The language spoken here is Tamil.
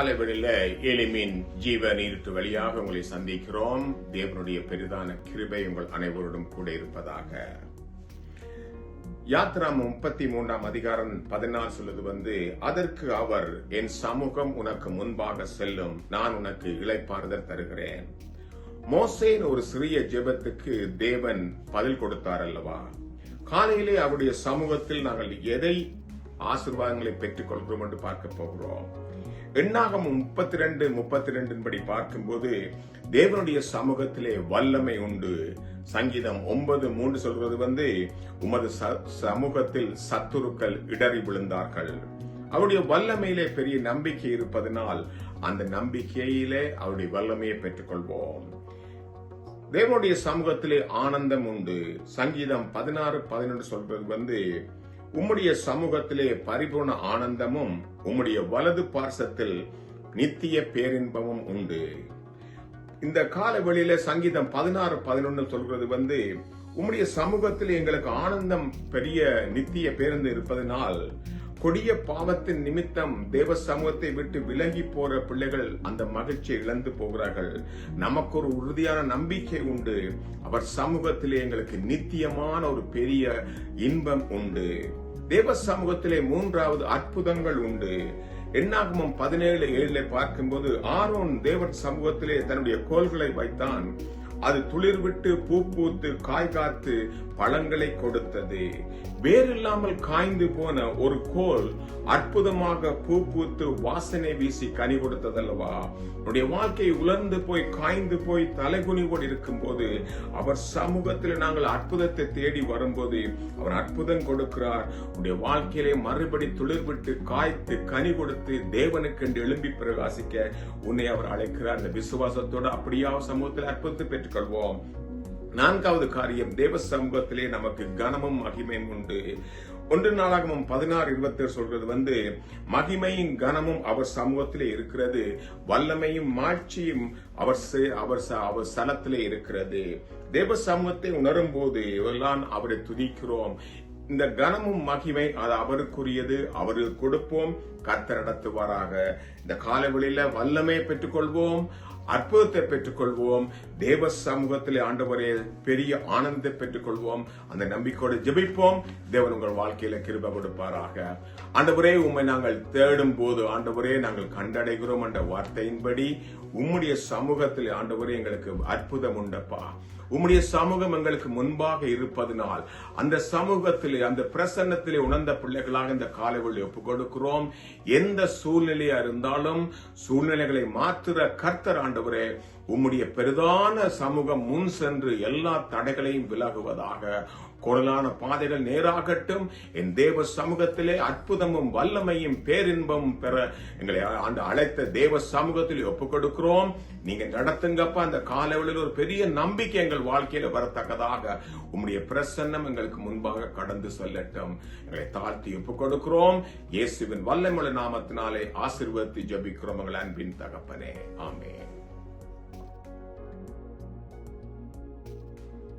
காலை வேளையில எலிமின் ஜீவ நீருற்று வழியாக உங்களை சந்திக்கிறோம். தேவனுடைய பெரிதான கிருபை உங்கள் அனைவரோடும் கூட இருப்பதாக. யாத்ராமம் 33 அதிகாரம் 14 சொல்லுது அதற்கு அவர், என் சமூகம் உனக்கு முன்பாக செல்லும், நான் உனக்கு இளைப்பாறுதல் தருகிறேன். மோசேயின் ஒரு சிறிய ஜெபத்துக்கு தேவன் பதில் கொடுத்தார் அல்லவா? காலையிலே அவருடைய சமூகத்தில் நாங்கள் எதை ஆசீர்வாதங்களை பெற்றுக் கொள்கிறோம் என்று பார்க்க போகிறோம். எண்ணாகமம் 32:32 படி பார்க்கும்போது தேவனுடைய சமூகத்திலே வல்லமை உண்டு. சங்கீதம் 9:3 சொல்றது உமது சமூகத்தில் சத்துருக்கள் இடறி விழுந்தார்கள். அவருடைய வல்லமையிலே பெரிய நம்பிக்கை இருப்பதனால் அந்த நம்பிக்கையிலே அவருடைய வல்லமையை பெற்றுக் கொள்வோம். தேவனுடைய சமூகத்திலே ஆனந்தம் உண்டு. சங்கீதம் 16:11 சொல்றது உம்முடைய சமூகத்திலே பரிபூர்ண ஆனந்தமும் உம்முடைய வலது பார்சத்தில் நித்திய பேரின்பமும் உண்டு. இந்த கால வெளியில சங்கீதம் 16:11 சொல்றது உம்முடைய சமூகத்தில் எங்களுக்கு ஆனந்தம் பெரிய நித்திய பேருந்து இருப்பதனால் கொடிய பாவத்தின் நிமித்தம் தேவ சமூகத்தை விட்டு விலகி போற பிள்ளைகள் அந்த மகிழ்ச்சியை இழந்து போகிறார்கள். நமக்கு ஒரு உறுதியான நம்பிக்கை உண்டு. அவர் சமூகத்திலே எங்களுக்கு நித்தியமான ஒரு பெரிய இன்பம் உண்டு. தேவ சமூகத்திலே 3வது அற்புதங்கள் உண்டு. எண்ணாகமம் 17:7 பார்க்கும்போது ஆரோன் தேவன் சமூகத்திலே தன்னுடைய கோல்களை வைத்தான். அது துளிர் விட்டு பூ பூத்து காய் காத்து பழங்களை கொடுத்தது. வேறில்லாமல் காய்ந்து போன ஒரு கோல் அற்புதமாக பூ பூத்து வாசனை வீசி கனி கொடுத்ததல்லவா? நம்முடைய வாழ்க்கை உலர்ந்து போய் காய்ந்து போய் தலைகுனிவோடு இருக்கும் போது அவர் சமூகத்தில் நாங்கள் அற்புதத்தை தேடி வரும்போது அவர் அற்புதம் கொடுக்கிறார். உடைய வாழ்க்கையிலே மறுபடி துளிர் விட்டு காய்த்து கனி கொடுத்து தேவனுக்கு என்று எழும்பி பிரகாசிக்க உன்னை அவர் அழைக்கிறார். இந்த விசுவாசத்தோடு அப்படியா சமூகத்தில் அற்புதத்தை பெற்றுக்கொள்வோம். 4வது காரியம், தேவ சமூகத்திலே நமக்கு கனமும் மகிமையும் உண்டு. 1 நாளாகமம் 16:27 சொல்றது மகிமையும் கனமும் அவர் சமூகத்திலே இருக்கிறது, வல்லமையும் மாட்சியும் அவர் ஸ்தலத்திலே இருக்கிறது. தேவ சமூகத்தை உணரும் போது எல்லாம் அவரை துதிக்கிறோம். இந்த கனமும் மகிமை அது அவருக்குரியது, அவருக்கு கொடுப்போம். கர்த்தர் நடத்துவாராக. இந்த காலவெளியில வல்லமையை பெற்றுக்கொள்வோம், அற்புதத்தை பெற்றுக்கொள்வோம். தேவ சமூகத்திலே ஆண்டவரே பெரிய ஆனந்தத்தை பெற்றுக்கொள்வோம். அந்த நம்பிக்கையோடு ஜெபிப்போம். தேவன் உங்கள் வாழ்க்கையில கிருபை கொடுப்பாராக. ஆண்டவரே, உம்மை நாங்கள் தேடும் போது ஆண்டவரே நாங்கள் கண்டடைகிறோம் என்ற வார்த்தையின்படி உம்முடைய சமூகத்திலே ஆண்டவரே எங்களுக்கு அற்புதம் உண்டப்பா. உம்முடைய சமூகம் எங்களுக்கு முன்பாக இருப்பதனால் அந்த சமூகத்திலே அந்த பிரசன்னத்திலே உணர்ந்த பிள்ளைகளாக இந்த காலைவெளி ஒப்புக் கொடுக்கிறோம். எந்த சூழ்நிலையா இருந்தாலும் சூழ்நிலைகளை மாற்றுற கர்த்தர் ஆண்டவரே, உம்முடைய பெரிதான சமூகம் முன் சென்று எல்லா தடைகளையும் விலகுவதாக. குரலான பாதைகள் நேராகட்டும். என் தேவ சமூகத்திலே அற்புதமும் வல்லமையும் பேரின்பமும் பெற எங்களை அழைத்த தேவ சமூகத்தில் ஒப்புக் கொடுக்கிறோம். நீங்க நடத்துங்கப்பா. அந்த காலைவெளியில் ஒரு பெரிய நம்பிக்கை எங்கள் வாழ்க்கையில வரத்தக்கதாக உம்முடைய பிரசன்னம் எங்களுக்கு முன்பாக கடந்து செல்லட்டும். எங்களை தாழ்த்தி ஒப்புக் கொடுக்கிறோம். இயேசுவின் வல்லமையுள்ள நாமத்தினாலே ஆசீர்வதித்து ஜெபிக்கிறோம் எங்கள் அன்பின் தகப்பனே. ஆமென்.